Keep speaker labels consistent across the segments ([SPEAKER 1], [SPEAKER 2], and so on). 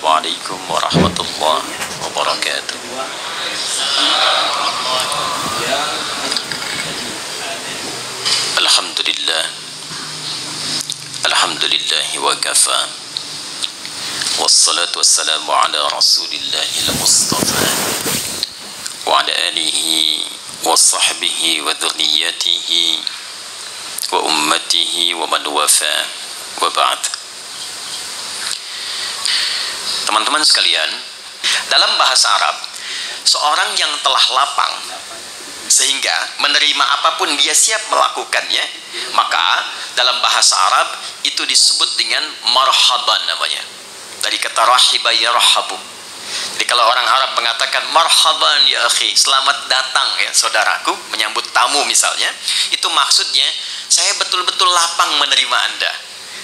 [SPEAKER 1] Assalamualaikum warahmatullahi wabarakatuh. Alhamdulillah. Alhamdulillahi wa kafa. Wassalatu wassalamu ala rasulillahil mustafa wa ala alihi wa sahbihi wa dhurriyyatihi wa ummatihi wa man wafa wa ba'd. Teman-teman sekalian, dalam bahasa Arab, seorang yang telah lapang sehingga menerima apapun dia siap melakukannya, maka dalam bahasa Arab itu disebut dengan marhaban namanya. Dari kata rahiba yarhabu. Jadi kalau orang Arab mengatakan marhaban ya akhi, selamat datang ya saudaraku, menyambut tamu misalnya, itu maksudnya saya betul-betul lapang menerima Anda.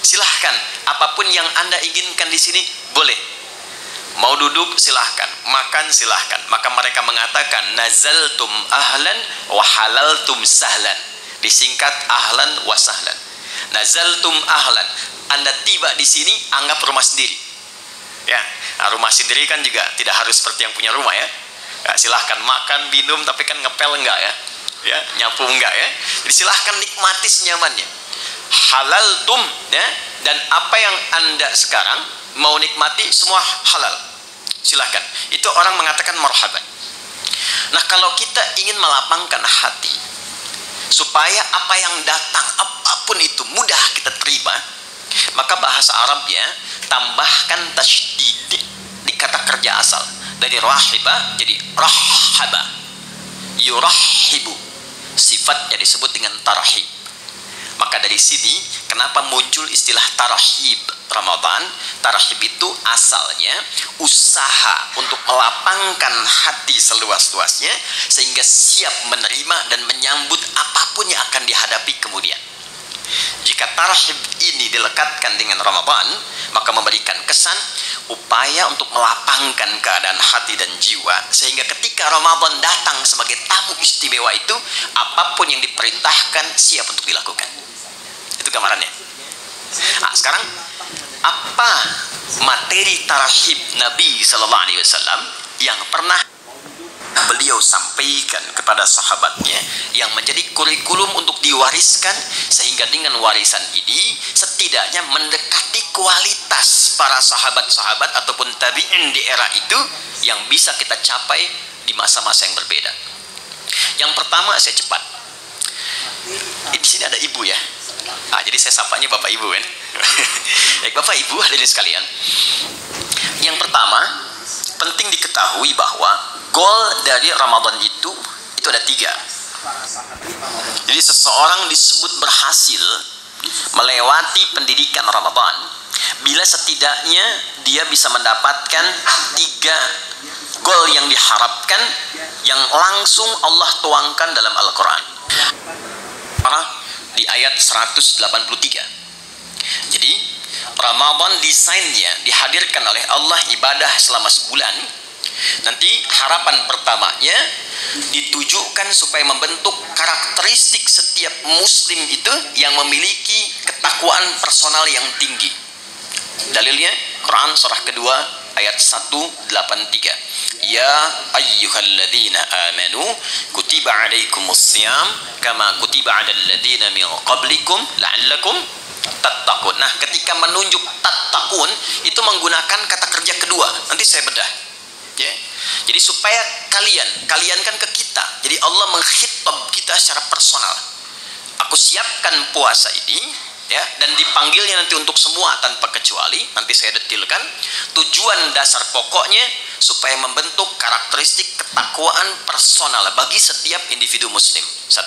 [SPEAKER 1] Silahkan, apapun yang Anda inginkan di sini boleh. Mau duduk silahkan, makan silahkan. Maka mereka mengatakan nazaltum ahlan wa halaltum sahlan. Disingkat ahlan wa sahlan. Nazaltum ahlan, Anda tiba di sini anggap rumah sendiri. Ya, nah, rumah sendiri kan juga tidak harus seperti yang punya rumah ya. Ya, silahkan makan, minum, tapi kan ngepel enggak ya? Ya, nyapu enggak ya? Jadi silahkan nikmati senyamannya. Halaltum ya, dan apa yang Anda sekarang mau nikmati semua halal. Silahkan. Itu orang mengatakan marhaban. Nah, kalau kita ingin melapangkan hati supaya apa yang datang apapun itu mudah kita terima, maka bahasa Arabnya tambahkan tasydid di kata kerja asal. Dari rahiba jadi rahaba. Yurahibu. Sifatnya disebut dengan tarhib. Maka dari sini kenapa muncul istilah tarhib Ramadan? Tarhib itu asalnya usaha untuk melapangkan hati seluas-luasnya sehingga siap menerima dan menyambut apapun yang akan dihadapi kemudian. Jika tarhib ini dilekatkan dengan Ramadan, maka memberikan kesan upaya untuk melapangkan keadaan hati dan jiwa sehingga ketika Ramadan datang sebagai tamu istimewa itu, apapun yang diperintahkan siap untuk dilakukan. Itu gambarannya. Nah, sekarang apa materi tarhib Nabi Sallallahu Alaihi Wasallam yang pernah beliau sampaikan kepada sahabatnya yang menjadi kurikulum untuk diwariskan sehingga dengan warisan ini setidaknya mendekati kualitas para sahabat-sahabat ataupun tabi'in di era itu yang bisa kita capai di masa-masa yang berbeda. Yang pertama, saya cepat. Di sini ada ibu ya. Nah, jadi saya sapanya Bapak Ibu kan. Baik, Bapak Ibu hadirin sekalian. Yang pertama, penting diketahui bahwa goal dari Ramadan itu ada 3. Jadi seseorang disebut berhasil melewati pendidikan Ramadan bila setidaknya dia bisa mendapatkan 3 goal yang diharapkan yang langsung Allah tuangkan dalam Al-Quran. Di ayat 183. Jadi Ramadan desainnya dihadirkan oleh Allah ibadah selama sebulan. Nanti harapan pertamanya ditujukan supaya membentuk karakteristik setiap muslim itu yang memiliki ketakwaan personal yang tinggi. Dalilnya Quran surah kedua ayat 183. Ya ayyuhalladzina amanu kutiba alaikumussyam kama kutiba alal ladzina min qablikum la'allakum tattaqun. Nah, ketika menunjuk tattaqun itu menggunakan kata kerja kedua. Nanti saya bedah. Ya. Jadi supaya kalian kan ke kita. Jadi Allah mengkhitab kita secara personal. Aku siapkan puasa ini ya, dan dipanggilnya nanti untuk semua tanpa kecuali. Nanti saya detilkan tujuan dasar pokoknya supaya membentuk karakteristik ketakwaan personal bagi setiap individu muslim. 1.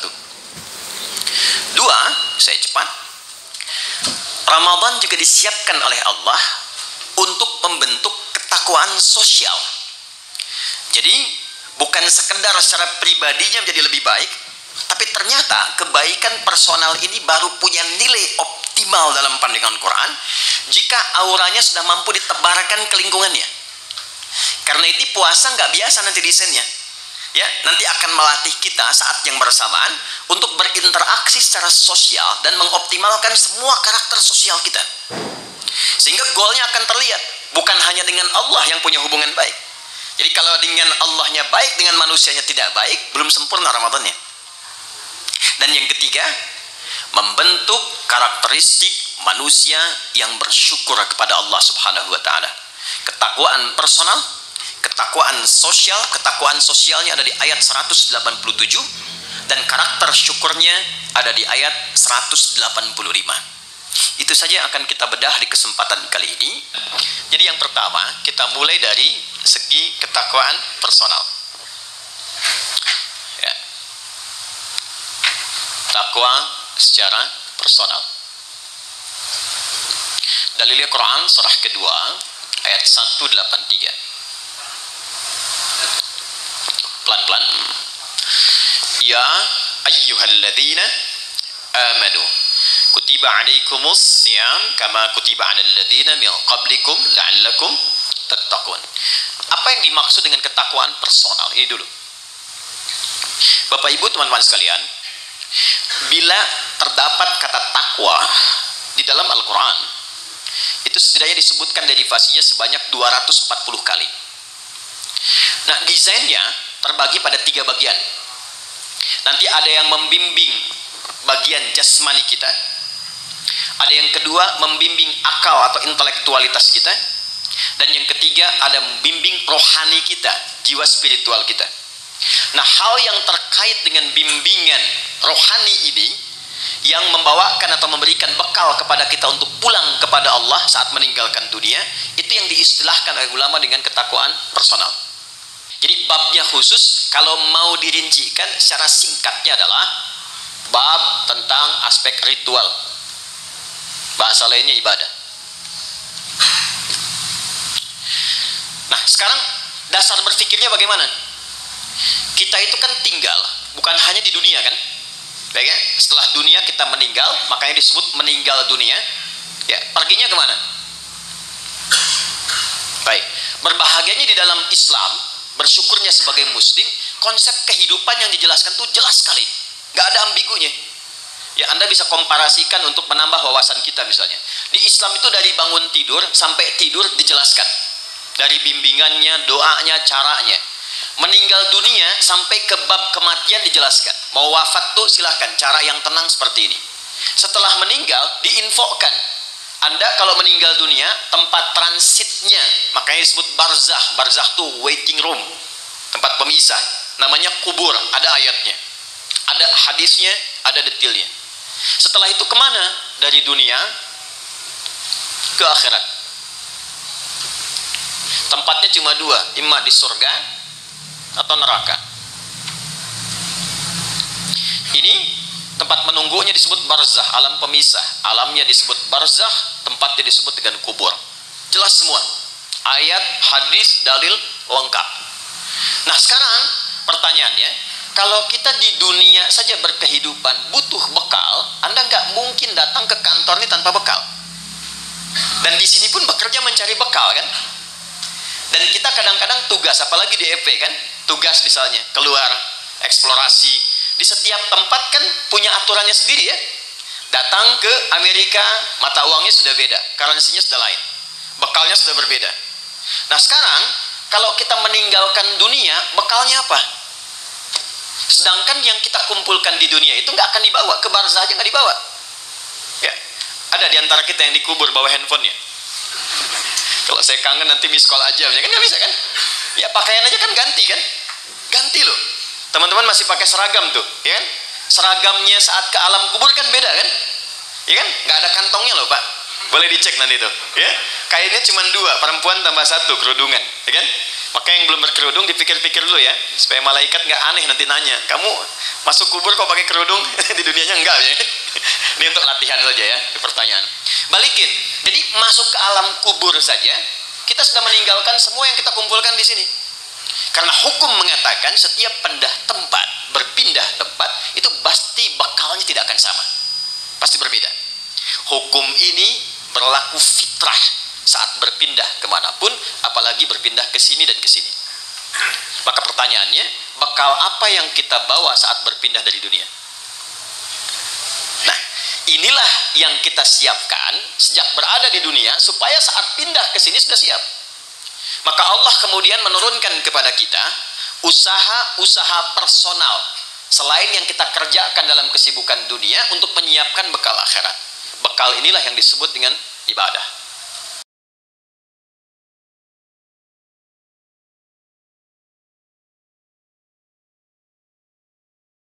[SPEAKER 1] 2, saya cepat. Ramadan juga disiapkan oleh Allah untuk membentuk ketakwaan sosial. Jadi bukan sekedar secara pribadinya menjadi lebih baik, tapi ternyata kebaikan personal ini baru punya nilai optimal dalam pandangan Quran jika auranya sudah mampu ditebarkan ke lingkungannya. Karena itu puasa nggak biasa nanti desainnya. Ya, nanti akan melatih kita saat yang bersamaan untuk berinteraksi secara sosial dan mengoptimalkan semua karakter sosial kita. Sehingga goalnya akan terlihat. Bukan hanya dengan Allah yang punya hubungan baik. Jadi kalau dengan Allahnya baik, dengan manusianya tidak baik, belum sempurna Ramadannya. Dan yang ketiga, membentuk karakteristik manusia yang bersyukur kepada Allah Subhanahu wa taala. Ketakwaan personal, ketakwaan sosial, ketakwaan sosialnya ada di ayat 187 dan karakter syukurnya ada di ayat 185. Itu saja yang akan kita bedah di kesempatan kali ini. Jadi yang pertama, kita mulai dari segi ketakwaan personal. Ya. Takwa secara personal. Dalilnya Quran surah kedua ayat 183. Pelan-pelan. Ya ayyuhalladzina amanu kutiba alaikumus siyam kama kutiba alal ladzina min qablikum la'allakum tattaqun. Apa yang dimaksud dengan ketakwaan personal? Ini dulu. Bapak Ibu, teman-teman sekalian, bila terdapat kata takwa di dalam Al-Quran, itu setidaknya disebutkan derivasinya sebanyak 240 kali. Nah, desainnya terbagi pada 3 bagian. Nanti ada yang membimbing bagian jasmani kita, ada yang kedua membimbing akal atau intelektualitas kita, dan yang ketiga ada membimbing rohani kita, jiwa spiritual kita. Nah, hal yang terkait dengan bimbingan rohani ini yang membawakan atau memberikan bekal kepada kita untuk pulang kepada Allah saat meninggalkan dunia, itu yang diistilahkan oleh ulama dengan ketakwaan personal. Jadi babnya khusus, kalau mau dirincikan secara singkatnya adalah bab tentang aspek ritual. Bahasa lainnya ibadah. Nah, sekarang dasar berpikirnya bagaimana? Kita itu kan tinggal, bukan hanya di dunia kan? Baik ya? Setelah dunia kita meninggal, makanya disebut meninggal dunia. Ya, perginya kemana? Baik, berbahagianya di dalam Islam, bersyukurnya sebagai muslim, konsep kehidupan yang dijelaskan tuh jelas sekali, nggak ada ambigunya. Ya, Anda bisa komparasikan untuk menambah wawasan kita misalnya. Di Islam itu dari bangun tidur sampai tidur dijelaskan, dari bimbingannya, doanya, caranya. Meninggal dunia sampai ke bab kematian dijelaskan. Mau wafat tuh silahkan, cara yang tenang seperti ini. Setelah meninggal diinfokan, Anda kalau meninggal dunia tempat transitnya, makanya disebut barzakh. Barzakh tuh waiting room, tempat pemisah, namanya kubur. Ada ayatnya, ada hadisnya, ada detailnya. Setelah itu kemana? Dari dunia ke akhirat. Tempatnya cuma 2, imma di surga atau neraka. Ini tempat menunggunya disebut barzakh, alam pemisah. Alamnya disebut barzakh, tempatnya disebut dengan kubur. Jelas semua, ayat, hadis, dalil lengkap. Nah, sekarang pertanyaannya, kalau kita di dunia saja berkehidupan butuh bekal, Anda nggak mungkin datang ke kantor ini tanpa bekal. Dan di sini pun bekerja mencari bekal kan? Dan kita kadang-kadang tugas, apalagi di EP kan, tugas misalnya keluar eksplorasi di setiap tempat kan punya aturannya sendiri ya. Datang ke Amerika, mata uangnya sudah beda, currency-nya sudah lain, bekalnya sudah berbeda. Nah, sekarang kalau kita meninggalkan dunia, bekalnya apa? Sedangkan yang kita kumpulkan di dunia itu nggak akan dibawa ke barzah, aja nggak dibawa. Ya, ada di antara kita yang dikubur bawa handphonenya. Kalau saya kangen nanti miss call aja, kan nggak bisa kan? Ya, pakaian aja kan ganti kan? Ganti loh. Teman-teman masih pakai seragam tuh, ya kan? Seragamnya saat ke alam kubur kan beda kan? Ya kan? Nggak ada kantongnya loh Pak. Boleh dicek nanti tuh, ya. Kainnya cuma 2, perempuan tambah 1 kerudungan, ya kan? Maka yang belum berkerudung dipikir-pikir dulu ya, supaya malaikat nggak aneh nanti nanya, kamu masuk kubur kok pakai kerudung? Di dunianya enggak ya. Ini untuk latihan saja ya, pertanyaan. Balikin. Jadi masuk ke alam kubur saja, kita sudah meninggalkan semua yang kita kumpulkan di sini. Karena hukum mengatakan setiap berpindah tempat, itu pasti bekalnya tidak akan sama. Pasti berbeda. Hukum ini berlaku fitrah saat berpindah kemanapun, apalagi berpindah ke sini dan ke sini. Maka pertanyaannya, bekal apa yang kita bawa saat berpindah dari dunia? Nah, Inilah yang kita siapkan sejak berada di dunia, supaya saat pindah ke sini sudah siap. Maka Allah kemudian menurunkan kepada kita usaha-usaha personal selain yang kita kerjakan dalam kesibukan dunia, untuk menyiapkan bekal akhirat. Bekal inilah yang disebut dengan ibadah.